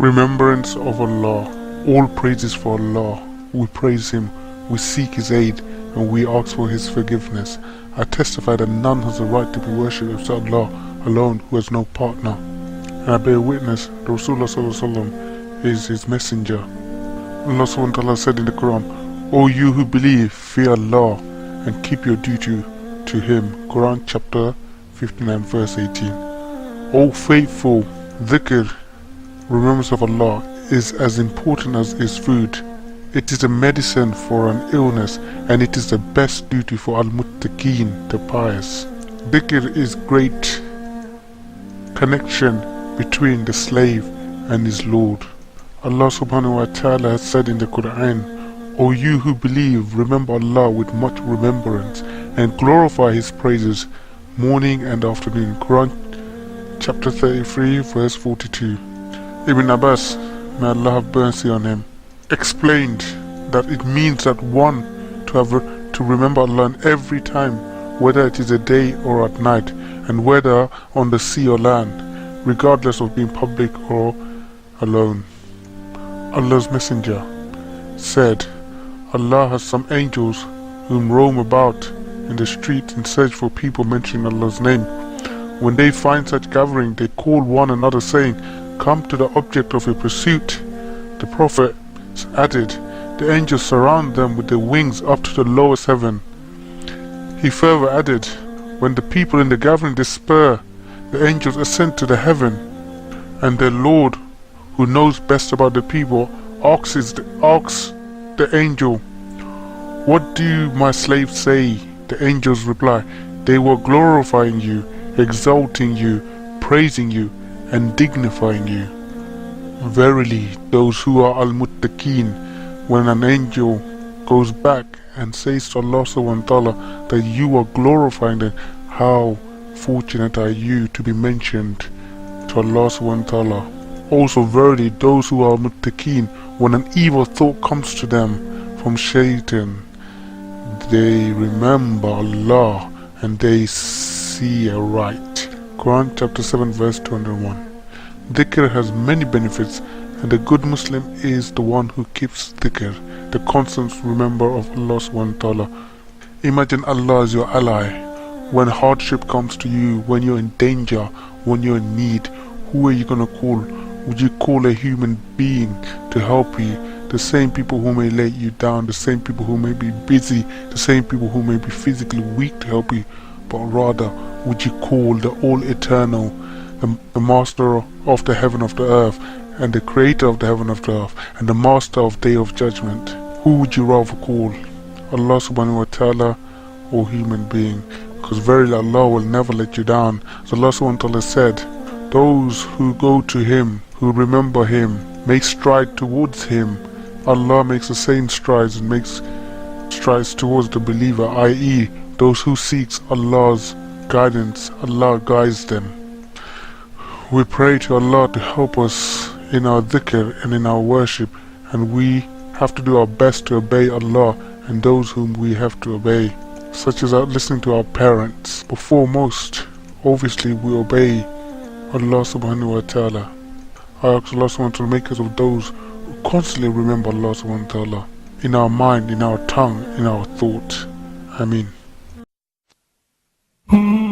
Remembrance of Allah. All praises for Allah. We praise Him, we seek His aid, and we ask for His forgiveness. I testify that none has the right to be worshipped except Allah alone, who has no partner. And I bear witness that Rasulullah ﷺ is His messenger. Allah SWT said in the Quran, O you who believe, fear Allah and keep your duty to Him. Quran chapter 59 verse 18. O faithful, dhikr, remembrance of Allah, is as important as is food. It is a medicine for an illness, and it is the best duty for al-muttaqeen, the pious. Dhikr is great connection between the slave and his Lord. Allah subhanahu wa ta'ala has said in the Quran, O you who believe, remember Allah with much remembrance, and glorify His praises morning and afternoon. Quran chapter 33 verse 42. Ibn Abbas, may Allah have mercy on him, explained that it means that one to remember Allah every time, whether it is a day or at night, and whether on the sea or land, regardless of being public or alone. Allah's Messenger said, Allah has some angels whom roam about in the street in search for people mentioning Allah's name. When they find such gathering, they call one another saying, come to the object of your pursuit. The Prophet added, the angels surround them with their wings up to the lowest heaven. He further added, when the people in the gathering despair, the angels ascend to the heaven, and their Lord, who knows best about the people, asks the angel, what do my slaves say? The angels reply, they were glorifying you, exalting you, praising you, and dignifying you. Verily, those who are al-muttaqeen, when an angel goes back and says to Allah subhanahu wa ta'ala that you are glorifying them, how fortunate are you to be mentioned to Allah subhanahu wa ta'ala. Also, verily, those who are muttaqeen, when an evil thought comes to them from shaitan, they remember Allah and they see aright. Quran chapter 7 verse 201. Dhikr has many benefits, and a good Muslim is the one who keeps dhikr, the constant remember of Allah subhanahu wa ta'ala. Imagine Allah as your ally. When hardship comes to you, when you're in danger, when you're in need, who are you going to call? Would you call a human being to help you? The same people who may let you down, the same people who may be busy, the same people who may be physically weak to help you, but rather would you call the all-eternal, the master of the heaven of the earth, and the creator of the heaven of the earth, and the master of day of judgment? Who would you rather call? Allah subhanahu wa ta'ala or human being? Because verily Allah will never let you down. As Allah subhanahu wa ta'ala said, those who go to Him, who remember Him, make stride towards Him, Allah makes the same strides and makes strides towards the believer, i.e. those who seeks Allah's guidance, Allah guides them. We pray to Allah to help us in our dhikr and in our worship, and we have to do our best to obey Allah and those whom we have to obey, such as listening to our parents. But foremost, obviously, we obey Allah subhanahu wa ta'ala. I ask Allah subhanahu wa ta'ala to make us of those who constantly remember Allah subhanahu wa ta'ala in our mind, in our tongue, in our thought. Ameen. Mm-hmm.